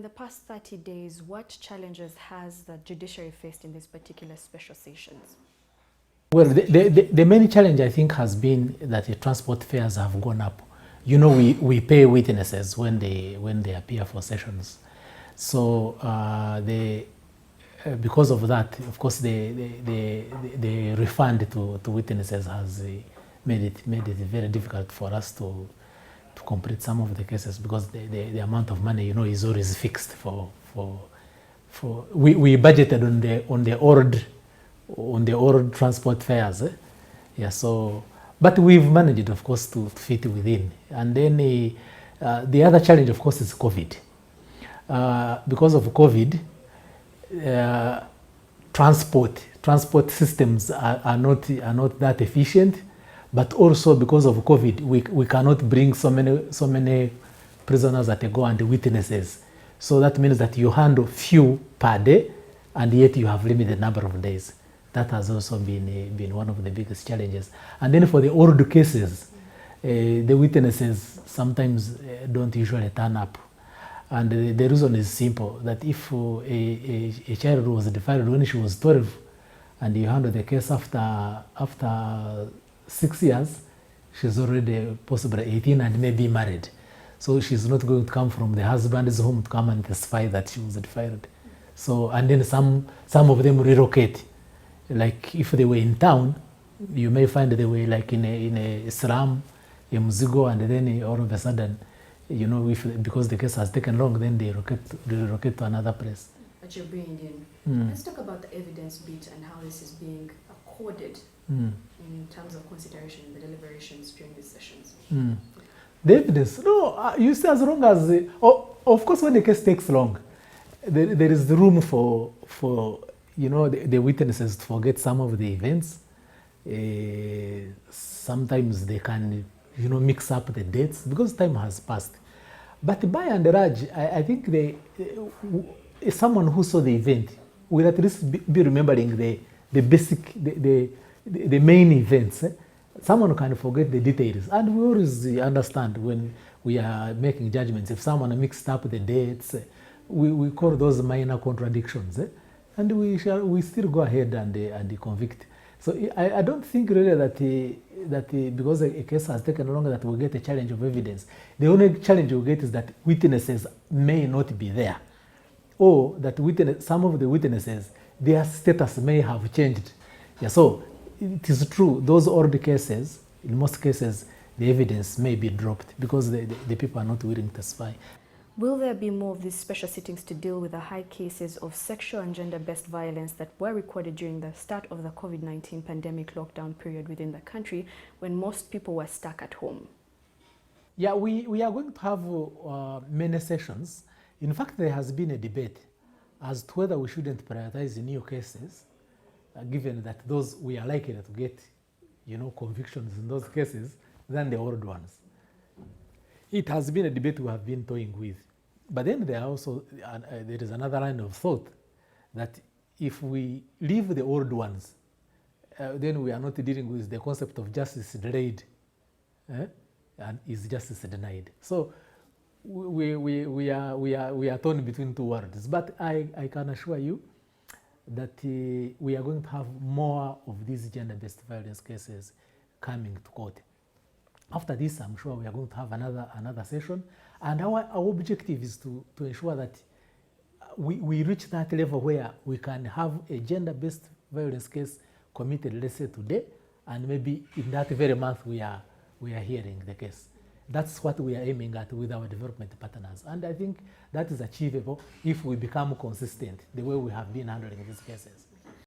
the past 30 days, what challenges has the judiciary faced in these particular special sessions? Well, the main challenge, I think, has been that the transport fares have gone up. You know, we pay witnesses when they appear for sessions. So because of that, of course, the refund to witnesses has made it very difficult for us to complete some of the cases, because the amount of money, you know, is always fixed for we budgeted on the old transport fares. Yeah, so but we've managed, of course, to fit within. And then the other challenge, of course, is COVID. Because of COVID, transport systems are not that efficient. But also because of COVID, we cannot bring so many prisoners at a go and witnesses. So that means that you handle few per day, and yet you have limited number of days. That has also been one of the biggest challenges. And then for the old cases, the witnesses sometimes don't usually turn up. And the reason is simple, that if a child was defiled when she was 12, and you handle the case after 6 years, she's already possibly 18 and maybe married. So she's not going to come from the husband's home to come and testify that she was defiled. So, and then some of them relocate. Like if they were in town, you may find they were like in a slum, a Muzigo, and then all of a sudden, you know, because the case has taken long, then they relocate to another place. But you're bringing in. Let's talk about the evidence bit and how this is being accorded in terms of consideration in the deliberations during these sessions. The evidence, no, you see, as long as, of course, when the case takes long, there is room for you know, the witnesses to forget some of the events. Sometimes they can, you know, mix up the dates because time has passed. But by and large, I think someone who saw the event will at least be remembering the basic, the main events. Someone can forget the details, and we always understand when we are making judgments. If someone mixed up the dates, we call those minor contradictions, and we still go ahead and convict. So I don't think really that because a case has taken longer that we'll get a challenge of evidence. The only challenge we'll get is that witnesses may not be there, or that some of the witnesses, their status may have changed. Yeah, so it is true, those old cases, in most cases, the evidence may be dropped because the people are not willing to testify. Will there be more of these special sittings to deal with the high cases of sexual and gender-based violence that were recorded during the start of the COVID-19 pandemic lockdown period within the country, when most people were stuck at home? Yeah, we are going to have many sessions. In fact, there has been a debate as to whether we shouldn't prioritize new cases, given that those we are likely to get, you know, convictions in those cases than the old ones. It has been a debate we have been toying with. But then there is another line of thought that if we leave the old ones, then we are not dealing with the concept of justice delayed, and is justice denied. So we are torn between two worlds. But I can assure you that we are going to have more of these gender-based violence cases coming to court. After this, I'm sure we are going to have another session, and our objective is to ensure that we reach that level where we can have a gender-based violence case committed, let's say today, and maybe in that very month we are hearing the case. That's what we are aiming at with our development partners, and I think that is achievable if we become consistent the way we have been handling these cases.